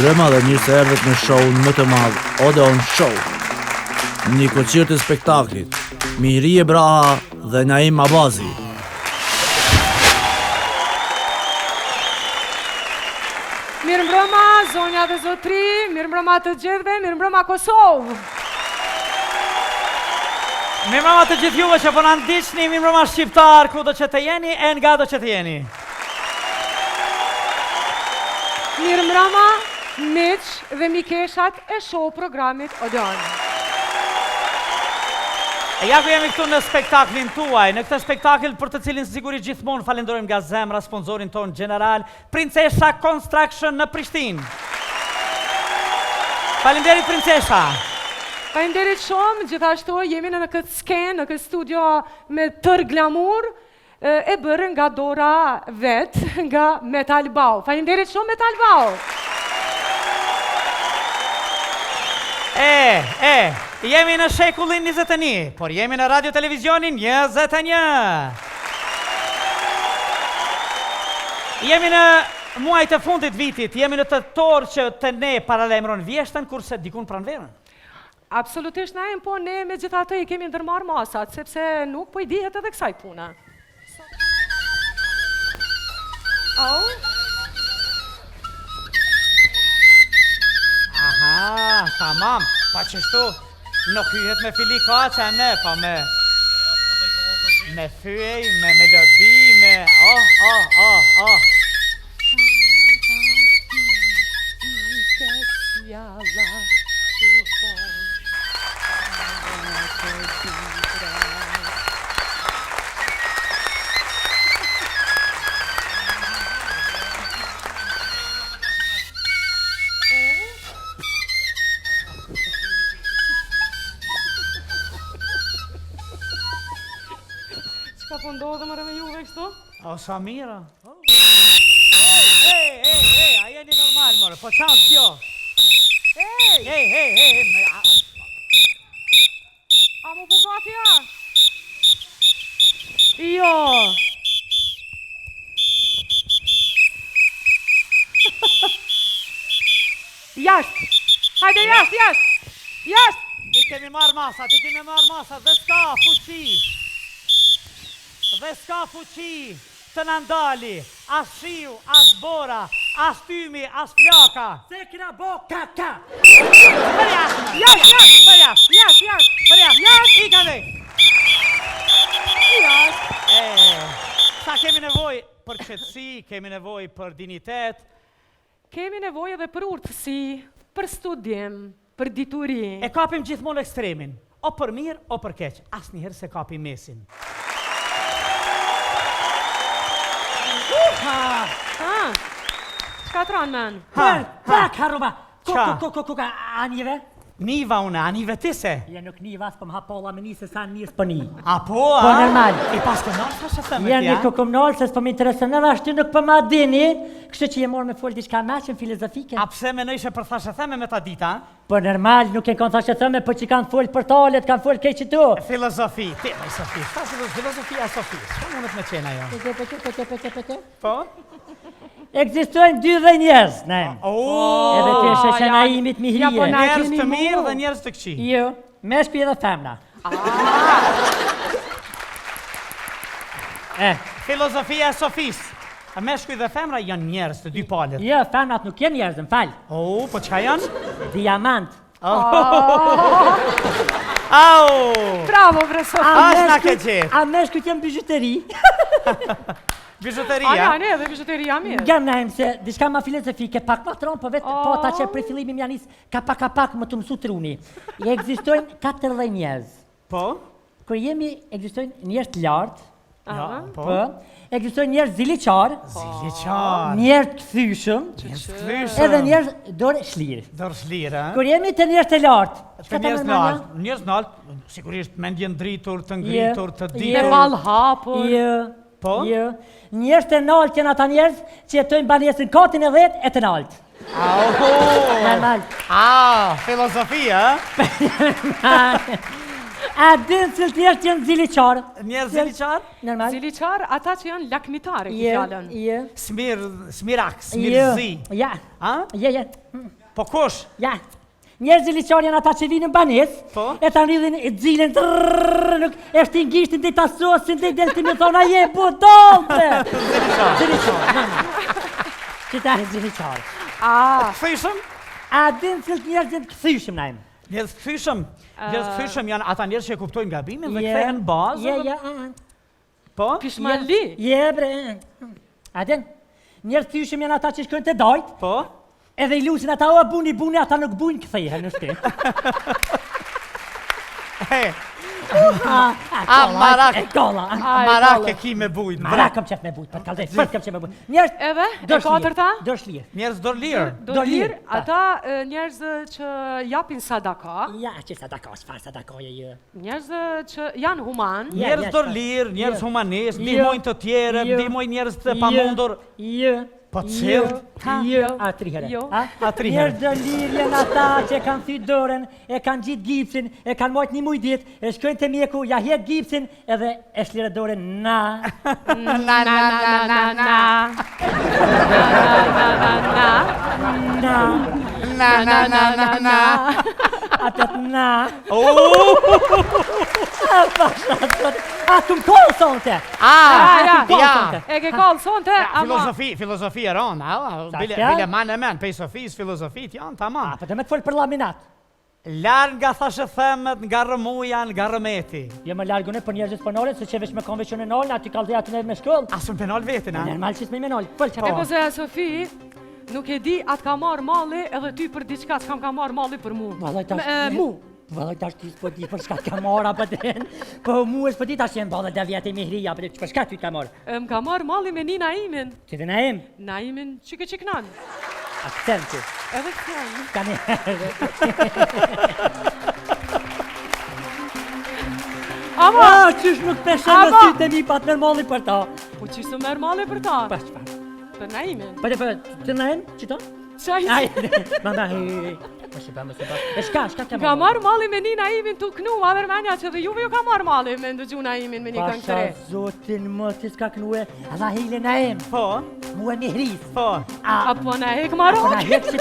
Mirëmbrëma dhe mirë se erdhët në show-un më të madh, Odeon Show. Një koncert të spektaklit, Mihrie Braha dhe Naim Abazi. Mirëmbrëma, zonja dhe zotri, mirëmbrëma të gjithëve, mirëmbrëma Kosovë. Mirëmbrëma të gjithë juve që po na ndiqni, mirëmbrëma shqiptar, kudo që të jeni e nga do që të jeni. Mirëmbrëma, miq dhe mikeshat e show programit Odeon. E ja ku jemi këtu në spektaklin tuaj, në këtë spektakl për të cilin sigurisht gjithmonë falenderojmë nga zemra sponsorin ton general, Princesha Construction në Prishtinë. Faleminderit Princesha. Faleminderit shumë, gjithashtu jemi në këtë skenë, në këtë studio me tër glamur, e bërë nga Dora vet, nga Metal Bau. Faleminderit shumë Metal Bau. Jemi në shekullin 21, por jemi në radio televizionin 21. Jemi në muajt e fundit vitit, jemi në tetor që të ne paralajmëron vjeshtën, kurse dikun pranverën. Absolutisht na po ne me gjithatë i kemi ndërmarrë masat, sepse nuk po i dihet edhe kësaj puna. Aha, tamam, pa qështu nuk hyhet me fili kaqa ne, pa me fyej, me melodi, me Qka po ndodhe mëre me juve kështu? O, sa mira. A jeni normal, more, po qa është kjo? A mu po gati ja? Jo. Jashtë. Hajde jashtë. I kemi marrë masat, dhe s'ka fuqi të nëndali, as shiu, as bora, as tymi, as flaka. Se kina bo kaka. Për jashtë, i ka dhe. Sa kemi nevoj për qëtësi, kemi nevoj për dignitet. Kemi nevoj edhe për urtësi, për studim, për dituri. E kapim gjithmonë ekstremin, o për mirë, o për keq, as njëherë se kapim mesin. Qka të ranë men? Karuba, kuka anjive? Niva une, anive tise? Ja nuk niva, s'pëm hapolla me nisë sa njës për një. A po, a? Po normal. I pas këmnall, sa shë thëmë Ja një këmnall, se s'pëm interesën edhe ashtu nuk për ma dini, kështë që je morë me folë diçka meqen filozofike. A pse me nëjshë për thashë thëme me ta dita? Po normal, nuk e kanë thashë thëme, po që kanë folë për talet, kanë folë kej që tu. Filozofi, ti me Sofi, filozofia e Sofis, që mundet me qena jo? Po? Ekzistojnë dy dhe njerëz, ne. Edhe të sheshe Naimit Mihrie. Njerëz të mirë dhe njerëz të këqij. Jo, meshkuj edhe femna. Filozofia e Sofis. Meshkuj dhe femra janë njerëz të dy palët. Jo, femnat nuk janë njerëz, më falë. Po çka janë? Diamant. Bravo, bre Sofi. As na ke gjithë. A meshkujt janë bijuteri. Bijuteria. ne edhe bijuteria mirë. Gam naim se diçka ma filozofike, pak ma tron, po vetë po ata që prej fillimi më janë nis ka pak më të mësu truni. I ekzistojnë 14 njerëz. Po? Kur ekzistojnë njerëz të lartë, Ja, po. po, ekzistojnë njerëz ziliqar, Ziliqar. njerëz të thyshëm, edhe njerëz dorë shlirë. Dorëshlirë, Kur jemi të njerëz të lartë, Të njerëz në altë, njerëz në altë, sigurisht mendjen dritur, të ngritur, të Me ditur. ball hapur. Jo, Po? jo. Njerëz të lartë janë ata njerëz që jetojnë banesën katin e 10 e të lartë. Normal. Filozofia, A din se të njerëz janë ziliqar? njerëz ziliqar? Normal. Ziliqar, ata që janë lakmitare, këtë Jo, fjallën. jo. Smirak, smirëzi. Ja. Ha? Ja. Po kush? Ja. Njerëz ziliqar janë ata që vinë në banesë, Po? e ta rridhin e xilën, nuk e shtin gishtin dhe ta sosin dhe del ti më thona je budonte. Ziliqar. Qita e ziliqar. Këthyshëm? A din se të njerëz janë këthyshëm naim? Njerëz këthyshëm. Njerëz këthyshëm janë ata njerëz që e kuptojnë gabimin dhe kthehen bazë. Ja. Po? Pishmali. Je bre. A din? Njerëz këthyshëm janë ata që shkojnë te dajt, Po? edhe i lusin ata o buni, ata nuk bujnë kthehen në shtet. He, Marak. E kolla. marak e ki me bujt. Marak kam qef me bujt, për kallëzej, fort kam qef me bujt. Njerëz Edhe, e katërta, dorëshlir. Njerëz dorëlir. dolir, Dolir, ata njerëz që japin sadaka, Ja, që sadaka, çfarë sadakaje jo. njerëz që janë human, Njerëz ja, dorëlir, njerëz Jo. humanist, Jo. ndihmojnë të tjerë, Jo. ndihmojnë njerëz të pamundur. Jo. Po cilët? Jo. A tri herë. Jo. A tri herë. Njerëz dolir janë ata që kanë thyt dorën, e kanë gjit gipsin, e kanë marrë një muj ditë, e shkojnë te mjeku, ja hedh gipsin edhe e shlirë dorën na. Na. Atë na. Oh! A tum koll sonte. ja, e ke kollë sonte, ama Filozofi e rënda, bile man e men, pej Sofis, filozofit janë, tamam. A, po të me të folë për laminat. Larë nga thashe themet, nga rëmuja, nga rëmeti. Jo më largune për njerëzit penale, se që veç me konvencional, aty kallëdhe aty neve me shkollë. Asun penal vetin, a? Normal që s'me menol. Fol e çfarë? po se Sofi, nuk e di atë ka marrë malli edhe ty për diçka s'kam ka marrë malli për mu. Vallaj tash. Mu. Vallaj tash ti s'po di për çka ka marrë apo den. Po mu s'po di tash jem ballë dhe vjetë mihria, apo për çka ty ka marrë? Më ka marrë malli me Nina imin. Ti dhe naim. Naimin çike çiknan. Akcenti. Edhe këtë janë. Tani. Ama, Ah, çish nuk peshën në Ama. sytë e mi pat me malli për ta. po që së merë malli për ta? Pa çfarë? Për Naimin. Po të naim, çito? Qaj, Ai. Mama. Mos e bëm, mos e bëm. E shka ka ka marrë malli me Nina imin të knu, a vermenja që dhe juve ju ka marrë malli me ndëgju Naimin me një këngë të re. Pasha zotin më të s'ka knue, edhe hile naim. Po, Mu e mihris. po. Apo na hek Po na marrë? hek si